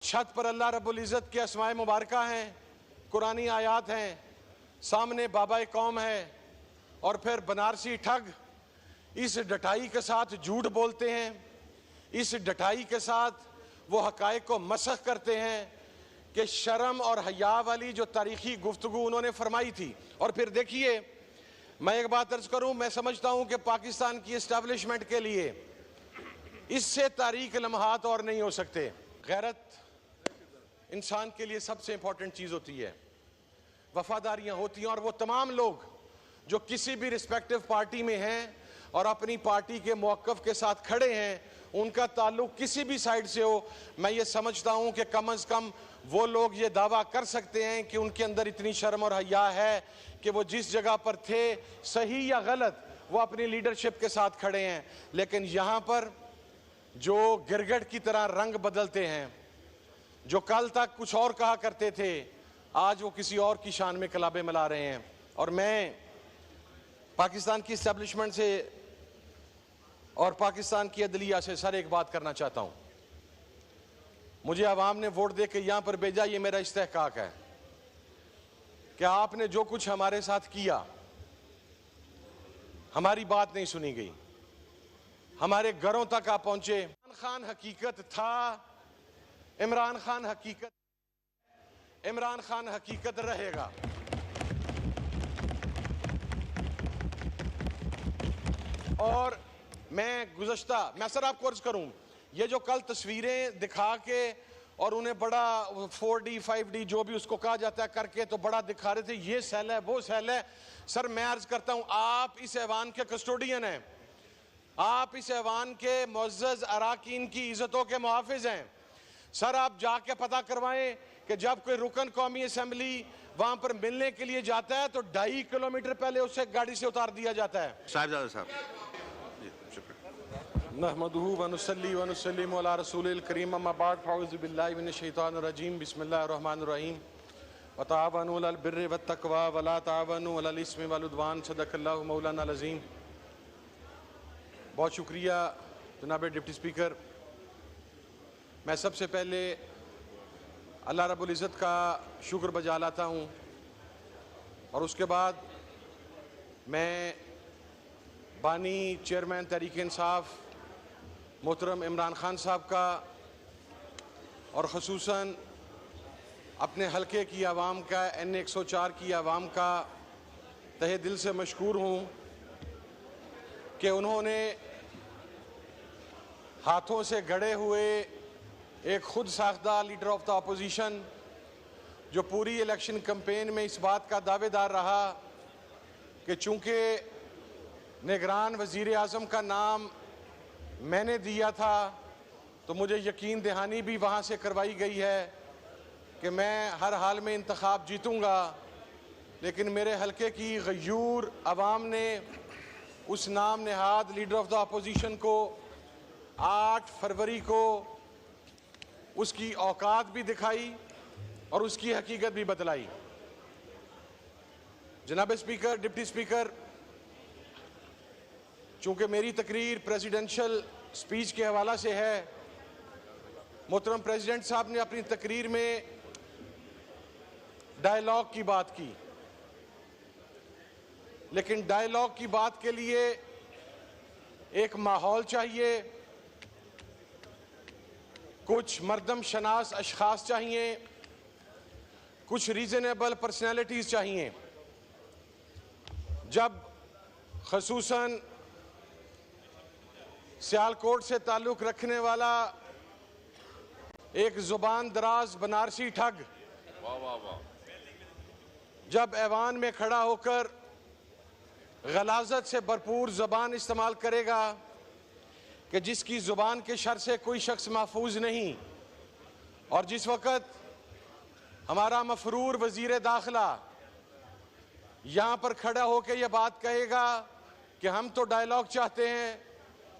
छत पर अल्लाह रब्बुल इज़्ज़त के अस्माए मुबारका हैं, कुरानी आयात हैं, सामने बाबा कौम है और फिर बनारसी ठग इस डटाई के साथ झूठ बोलते हैं, इस डटाई के साथ वो हक़ाइक़ को मसख़ करते हैं कि शर्म और हया वाली जो तारीख़ी गुफ्तगू उन्होंने फरमाई थी। और फिर देखिए, मैं एक बात अर्ज़ करूँ, मैं समझता हूँ कि पाकिस्तान की इस्टेब्लिशमेंट के लिए इससे तारीख लम्हात और नहीं हो सकते। गैरत इंसान के लिए सबसे इंपॉर्टेंट चीज़ होती है, वफादारियाँ होती हैं, और वो तमाम लोग जो किसी भी रिस्पेक्टिव पार्टी में हैं और अपनी पार्टी के मौक़िफ़ के साथ खड़े हैं, उनका ताल्लुक किसी भी साइड से हो, मैं ये समझता हूँ कि कम अज़ कम वो लोग ये दावा कर सकते हैं कि उनके अंदर इतनी शर्म और हया है कि वो जिस जगह पर थे, सही या गलत, वो अपनी लीडरशिप के साथ खड़े हैं। लेकिन यहाँ पर जो गिरगिट की तरह रंग बदलते हैं, जो कल तक कुछ और कहा करते थे, आज वो किसी और की शान में कलाबे मिला रहे हैं। और मैं पाकिस्तान की इस्टेब्लिशमेंट से और पाकिस्तान की अदलिया से सर एक बात करना चाहता हूँ। मुझे आवाम ने वोट दे के यहाँ पर भेजा, ये मेरा इस्तेहकाक है कि आपने जो कुछ हमारे साथ किया, हमारी बात नहीं सुनी गई, हमारे घरों तक आप पहुंचे। इमरान खान हकीकत था, इमरान खान हकीकत, इमरान खान हकीकत रहेगा। और मैं सर आपको अर्ज करूं, ये जो कल तस्वीरें दिखा के और उन्हें बड़ा 4D 5D जो भी उसको कहा जाता है करके तो बड़ा दिखा रहे थे, ये सेल है, वो सेल है। सर मैं अर्ज करता हूं, आप इस ऐवान के कस्टोडियन हैं, आप इस ऐवान के मुअज़्ज़ज़ अराकीन की इज़्ज़तों के मुहाफ़िज़ हैं। सर आप जाके पता करवाएं कि जब कोई रुकन कौमी असम्बली वहां पर मिलने के लिए जाता है तो 2.5 किलोमीटर पहले उसे गाड़ी से उतार दिया जाता है। साहब नहमदुहु व नुसल्ली व नुसल्लिमु अला रसूलिल करीम, अम्मा बाद, फ़अऊज़ु बिल्लाहि मिनश शैतानिर रजीम, बिस्मिल्लाहिर रहमानिर रहीम, व ताअवनु अलल बिर्रि वत तक़वा व ला ताअवनु अलल इस्मि वल उद्वान, सदक़ल्लाहु मौलाना अज़ीम। बहुत शुक्रिया जनाब डिप्टी स्पीकर। मैं सबसे पहले अल्लाह रब्बुल इज़्ज़त का शुक्र बजा लाता हूँ और उसके बाद मैं बानी चेयरमैन तहरीक इंसाफ मोहतरम इमरान खान साहब का और ख़ुसूसन अपने हलके की आवाम का, N 104 की आवाम का तहे दिल से मशकूर हूँ कि उन्होंने हाथों से गढ़े हुए एक खुद साख्ता लीडर ऑफ द अपोजिशन जो पूरी इलेक्शन कैंपेन में इस बात का दावेदार रहा कि चूँकि निगरान वज़ीर आज़म का नाम मैंने दिया था तो मुझे यकीन दहानी भी वहाँ से करवाई गई है कि मैं हर हाल में इंतखाब जीतूँगा। लेकिन मेरे हलके की गयूर आवाम ने उस नाम नहाद लीडर ऑफ द अपोजिशन को 8 फरवरी को उसकी औकात भी दिखाई और उसकी हकीकत भी बतलाई। जनाब स्पीकर, डिप्टी स्पीकर, चूँकि मेरी तकरीर प्रेसिडेंशियल स्पीच के हवाला से है, मोहतरम प्रेसिडेंट साहब ने अपनी तकरीर में डायलॉग की बात की, लेकिन डायलॉग की बात के लिए एक माहौल चाहिए, कुछ मर्दम शनास अशखास चाहिए, कुछ रीजनेबल पर्सनैलिटीज़ चाहिए। जब खसूसन सियालकोट से ताल्लुक़ रखने वाला एक ज़ुबान दराज बनारसी ठग जब ऐवान में खड़ा होकर गलाज़त से भरपूर ज़बान इस्तेमाल करेगा कि जिसकी ज़ुबान के शर से कोई शख्स महफूज नहीं, और जिस वक़्त हमारा मफरूर वज़ीर दाखिला यहाँ पर खड़ा होकर यह बात कहेगा कि हम तो डायलॉग चाहते हैं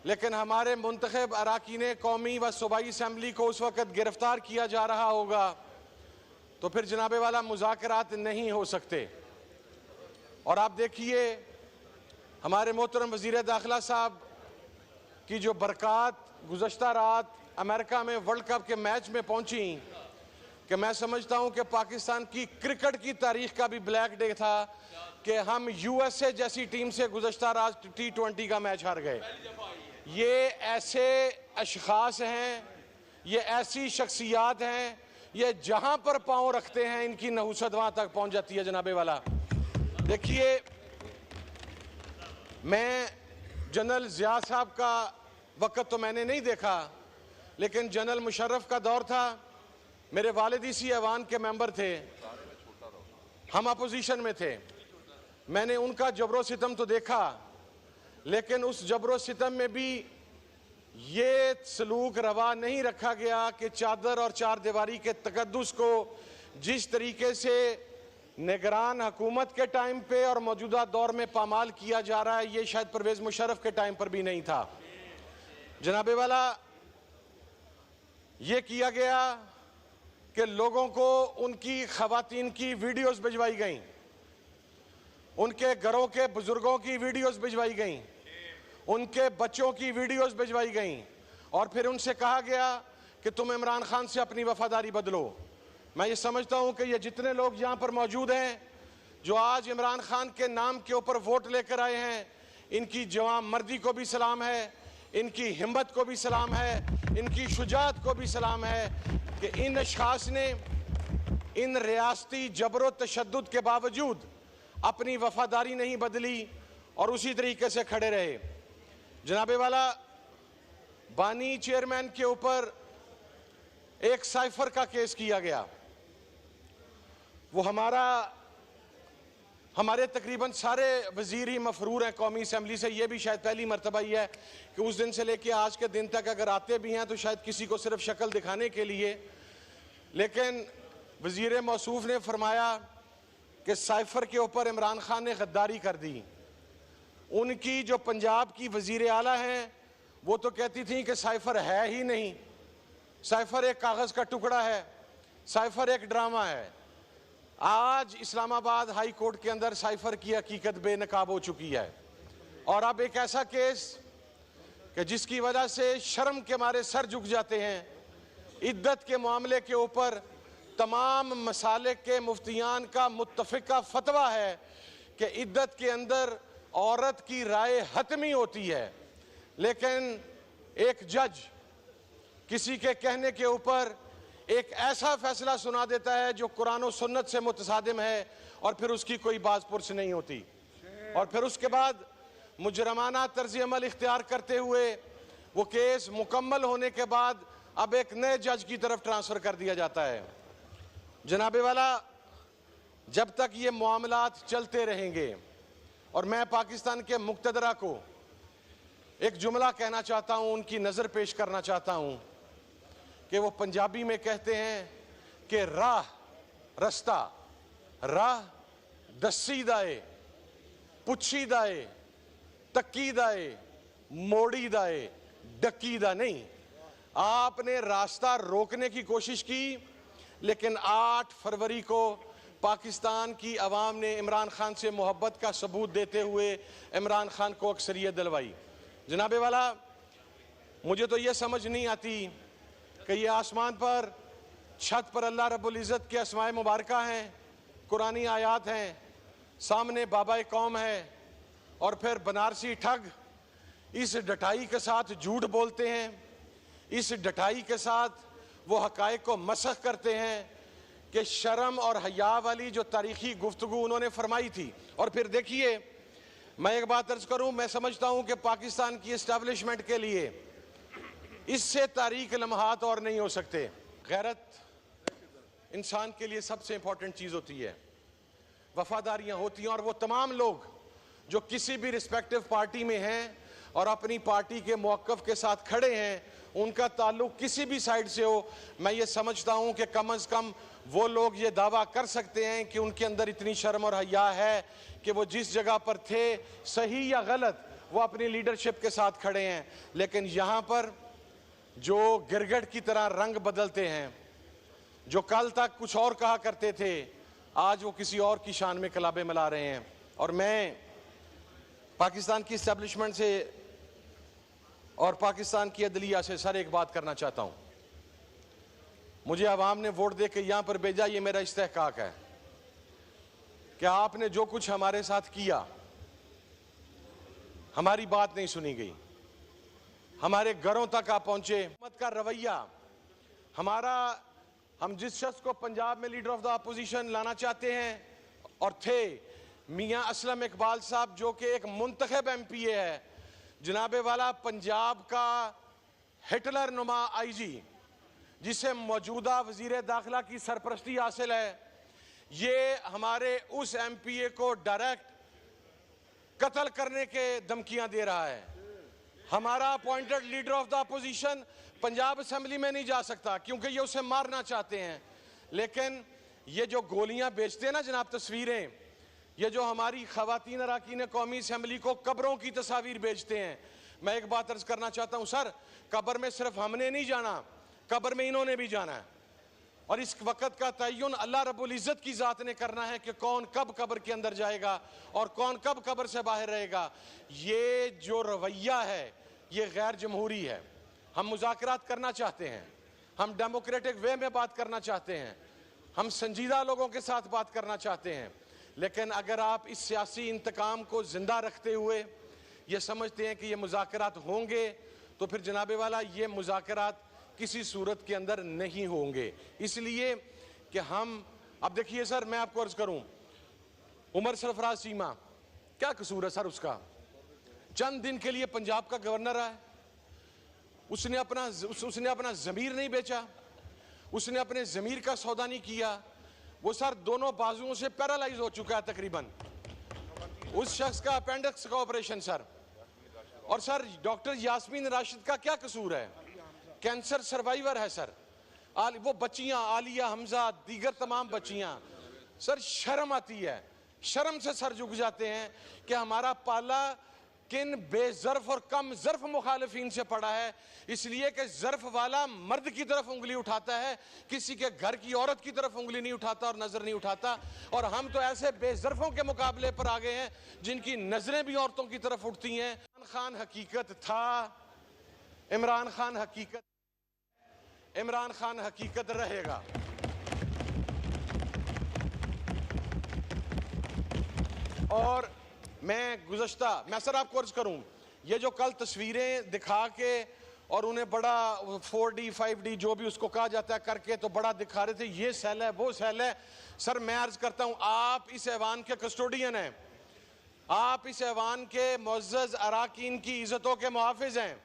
लेकिन हमारे मुंतखब अराकीन कौमी व सूबाई असम्बली को उस वक़्त गिरफ़्तार किया जा रहा होगा, तो फिर जनाबे वाला मुज़ाकरात नहीं हो सकते। और आप देखिए हमारे मोहतरम वज़ीर दाखिला साहब की जो बरक़ात गुज़श्ता रात अमेरिका में वर्ल्ड कप के मैच में पहुंची कि मैं समझता हूं कि पाकिस्तान की क्रिकेट की तारीख का भी ब्लैक डे था कि हम यूएसए जैसी टीम से गुज़श्ता रात T20 का मैच हार गए। ये ऐसे अशखास हैं, ये ऐसी शख्सियात हैं, ये जहां पर पांव रखते हैं इनकी नहुसत वहां तक पहुंच जाती है। जनाबे वाला देखिए, मैं जनरल ज़िया साहब का वक़्त तो मैंने नहीं देखा, लेकिन जनरल मुशर्रफ का दौर था। मेरे वालिद इसी ऐवान के मेंबर थे, हम अपोजिशन में थे। मैंने उनका जबरो सितम तो देखा, लेकिन उस जबरो सितम में भी ये सलूक रवा नहीं रखा गया कि चादर और चार दीवारी के तकद्दुस को जिस तरीके से निगरान हुकूमत के टाइम पे और मौजूदा दौर में पामाल किया जा रहा है, ये शायद परवेज़ मुशर्रफ के टाइम पर भी नहीं था। जनाबे वाला, ये किया गया कि लोगों को उनकी खवातीन की वीडियोस भिजवाई गईं, उनके घरों के बुजुर्गों की वीडियोस भिजवाई गईं, उनके बच्चों की वीडियोस भिजवाई गईं, और फिर उनसे कहा गया कि तुम इमरान खान से अपनी वफादारी बदलो। मैं ये समझता हूं कि ये जितने लोग यहाँ पर मौजूद हैं जो आज इमरान खान के नाम के ऊपर वोट लेकर आए हैं, इनकी जवान मर्दी को भी सलाम है, इनकी हिम्मत को भी सलाम है, इनकी शुजात को भी सलाम है कि इन अशखास ने इन रियासती जबरो तशद्दुद के बावजूद अपनी वफादारी नहीं बदली और उसी तरीके से खड़े रहे। जनाबे वाला, बानी चेयरमैन के ऊपर एक साइफर का केस किया गया। वो हमारे तकरीबन सारे वजीर ही मफरूर हैं कौमी असम्बली से। ये भी शायद पहली मरतबा ही है कि उस दिन से लेके आज के दिन तक अगर आते भी हैं तो शायद किसी को सिर्फ शक्ल दिखाने के लिए। लेकिन वजीर मौसूफ ने फरमाया कि साइफर के ऊपर इमरान खान ने गद्दारी कर दी। उनकी जो पंजाब की वजीर आला हैं वो तो कहती थी कि साइफर है ही नहीं, साइफर एक कागज़ का टुकड़ा है, साइफर एक ड्रामा है। आज इस्लामाबाद हाई कोर्ट के अंदर साइफर की हकीकत बेनकाब हो चुकी है, और अब एक ऐसा केस कि जिसकी वजह से शर्म के मारे सर झुक जाते हैं। इद्दत के मामले के ऊपर तमाम मसालिक के मुफ्तियान का मुत्तफ़िका फतवा है कि इद्दत के अंदर औरत की राय हतमी होती है, लेकिन एक जज किसी के कहने के ऊपर एक ऐसा फैसला सुना देता है जो कुरान और सुन्नत से मुतसादिम है, और फिर उसकी कोई बाज़पुरस नहीं होती। और फिर उसके बाद मुजरमाना तर्ज़ अमल इख्तियार करते हुए वो केस मुकम्मल होने के बाद अब एक नए जज की तरफ ट्रांसफ़र कर दिया जाता है। जनाबे वाला, जब तक ये मामलात चलते रहेंगे, और मैं पाकिस्तान के मुक़्तदरा को एक जुमला कहना चाहता हूँ, उनकी नज़र पेश करना चाहता हूँ कि वो पंजाबी में कहते हैं कि राह रस्ता, राह दसी दाए, पुछी दाए, तकी दाए, मोड़ी दाए, डकी दा नहीं। आपने रास्ता रोकने की कोशिश की, लेकिन 8 फरवरी को पाकिस्तान की अवाम ने इमरान खान से मोहब्बत का सबूत देते हुए इमरान खान को अक्सरियत दिलवाई। जनाबे वाला, मुझे तो ये समझ नहीं आती कि ये आसमान पर छत पर अल्लाह रब्बुल इज़्ज़त के अस्माए मुबारका हैं, कुरानी आयात हैं, सामने बाबा कौम है, और फिर बनारसी ठग इस डटाई के साथ झूठ बोलते हैं, इस डटाई के साथ वो हक़ाइक़ को मसख करते हैं कि शर्म और हया वाली जो तारीख़ी गुफ्तगू उन्होंने फरमाई थी। और फिर देखिए, मैं एक बात अर्ज़ करूँ, मैं समझता हूँ कि पाकिस्तान की इस्टेब्लिशमेंट के लिए इससे तारीख लम्हात और नहीं हो सकते। गैरत इंसान के लिए सबसे इंपॉर्टेंट चीज़ होती है, वफादारियाँ होती हैं, और वो तमाम लोग जो किसी भी रिस्पेक्टिव पार्टी में हैं और अपनी पार्टी के मौक़िफ़ के साथ खड़े हैं, उनका ताल्लुक किसी भी साइड से हो, मैं ये समझता हूँ कि कम अज़ कम वो लोग ये दावा कर सकते हैं कि उनके अंदर इतनी शर्म और हया है कि वो जिस जगह पर थे, सही या गलत, वो अपनी लीडरशिप के साथ खड़े हैं। लेकिन यहाँ पर जो गिरगिट की तरह रंग बदलते हैं, जो कल तक कुछ और कहा करते थे, आज वो किसी और की शान में कलाबे मिला रहे हैं। और मैं पाकिस्तान की इस्टेब्लिशमेंट से और पाकिस्तान की अदलिया से सर एक बात करना चाहता हूं। मुझे अवाम ने वोट दे के यहां पर भेजा, ये मेरा इस्तेहकाक है कि आपने जो कुछ हमारे साथ किया, हमारी बात नहीं सुनी गई, हमारे घरों तक आप पहुंचे। हुकूमत का रवैया हम जिस शख्स को पंजाब में लीडर ऑफ द अपोजिशन लाना चाहते हैं और थे, मियां असलम इकबाल साहब, जो कि एक मुंतखब MPA है, जनाबे वाला पंजाब का हिटलर नुमा IG, जिसे मौजूदा वजीर दाखिला की सरपरस्ती हासिल है, ये हमारे उस MPA को डायरेक्ट कत्ल करने के धमकियां दे रहा है। हमारा appointed leader of the opposition Punjab assembly में नहीं जा सकता क्योंकि ये उसे मारना चाहते हैं। लेकिन ये जो गोलियां बेचते हैं ना जनाब, तस्वीरें, ये जो हमारी खवातीन अरकान कौमी असेंबली को कब्रों की तस्वीर बेचते हैं। मैं एक बात अर्ज करना चाहता हूं सर, कब्र में सिर्फ हमने नहीं जाना, कब्र में इन्होंने भी जाना है, और इस वक्त का तयन अल्लाह रब्बुल इज़्ज़त की ज़ात ने करना है कि कौन कब कब्र के अंदर जाएगा और कौन कब कब्र से बाहर रहेगा। ये जो रवैया है ये गैर जमहूरी है। हम मुज़ाकरात करना चाहते हैं, हम डेमोक्रेटिक वे में बात करना चाहते हैं, हम संजीदा लोगों के साथ बात करना चाहते हैं। लेकिन अगर आप इस सियासी इंतकाम को जिंदा रखते हुए ये समझते हैं कि ये मुज़ाकरात होंगे, तो फिर जनाबे वाला ये मुज़ाकरात किसी सूरत के अंदर नहीं होंगे। इसलिए कि हम अब देखिए सर, मैं आपको अर्ज करूं, उमर सरफराज चीमा, क्या कसूर है सर उसका? चंद दिन के लिए पंजाब का गवर्नर है, उसने अपना ज़मीर नहीं बेचा, उसने अपने ज़मीर का सौदा नहीं किया। वो सर दोनों बाजुओं से पैरालाइज हो चुका है तकरीबन। उस शख्स का अपेंडिक्स का ऑपरेशन सर। और सर डॉक्टर यास्मीन राशिद का क्या कसूर है? कैंसर सर्वाइवर है सर। वो बच्चियां, आलिया, हमजा, दीगर तमाम बच्चियां, सर शर्म आती है, शर्म से सर झुक जाते हैं कि हमारा पाला किन बेजर्फ और कम जर्फ मुखालिफिन से पड़ा है। इसलिए कि जर्फ वाला मर्द की तरफ उंगली उठाता है, किसी के घर की औरत की तरफ उंगली नहीं उठाता और नजर नहीं उठाता। और हम तो ऐसे बेजर्फों के मुकाबले पर आ गए हैं जिनकी नजरें भी औरतों की तरफ उठती हैं। इमरान खान हकीकत था, इमरान खान हकीकत, इमरान खान हकीकत रहेगा। और मैं सर आपको अर्ज करूं, ये जो कल तस्वीरें दिखा के और उन्हें बड़ा 4D 5D जो भी उसको कहा जाता है करके तो बड़ा दिखा रहे थे, ये सेल है वो सेल है। सर मैं अर्ज करता हूं, आप इस ऐवान के कस्टोडियन हैं, आप इस ऐवान के मुअज़्ज़ज़ अराकीन की इज्जतों के मुहाफ़िज़ हैं।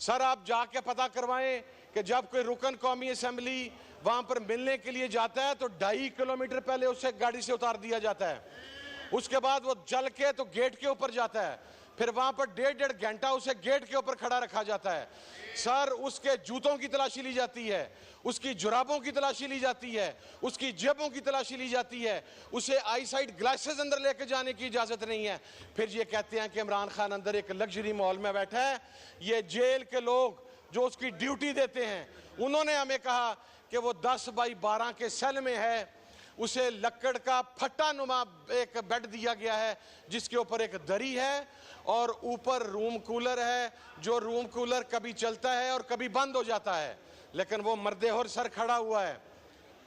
सर आप जाके पता करवाएं कि जब कोई रुकन कौमी असेंबली वहां पर मिलने के लिए जाता है तो 2.5 किलोमीटर पहले उसे गाड़ी से उतार दिया जाता है, उसके बाद वो चल के तो गेट के ऊपर जाता है, फिर वहां पर 1.5 घंटा उसे गेट के ऊपर खड़ा रखा जाता है। सर उसके जूतों की तलाशी ली जाती है, उसकी जुराबों की तलाशी ली जाती है, उसकी जेबों की तलाशी ली जाती है, उसे आई साइड ग्लासेस अंदर लेके जाने की इजाजत नहीं है। फिर ये कहते हैं कि इमरान खान अंदर एक लग्जरी मॉल में बैठा है। ये जेल के लोग जो उसकी ड्यूटी देते हैं, उन्होंने हमें कहा कि वो 10 बाई 12 के सेल में है, उसे लकड़ का फट्टा नुमा एक बेड दिया गया है जिसके ऊपर एक दरी है और ऊपर रूम कूलर है, जो रूम कूलर कभी चलता है और कभी बंद हो जाता है। लेकिन वो मर्दे और सर खड़ा हुआ है,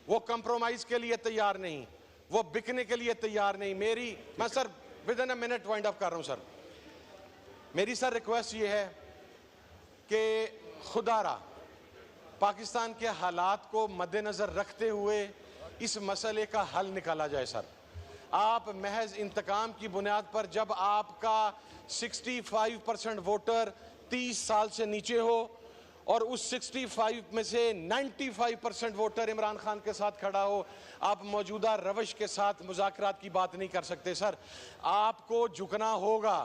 वो कंप्रोमाइज के लिए तैयार नहीं, वो बिकने के लिए तैयार नहीं। मैं sir with in a minute wind up कर रहा हूं सर। मेरी सर रिक्वेस्ट ये है कि खुदारा पाकिस्तान के हालात को मद्देनजर रखते हुए इस मसले का हल निकाला जाए। सर आप महज इंतकाम की बुनियाद पर, जब आपका 65% वोटर 30 साल से नीचे हो और उस 65 में से 95% वोटर इमरान खान के साथ खड़ा हो, आप मौजूदा रवश के साथ मुज़ाकरात की बात नहीं कर सकते। सर आपको झुकना होगा।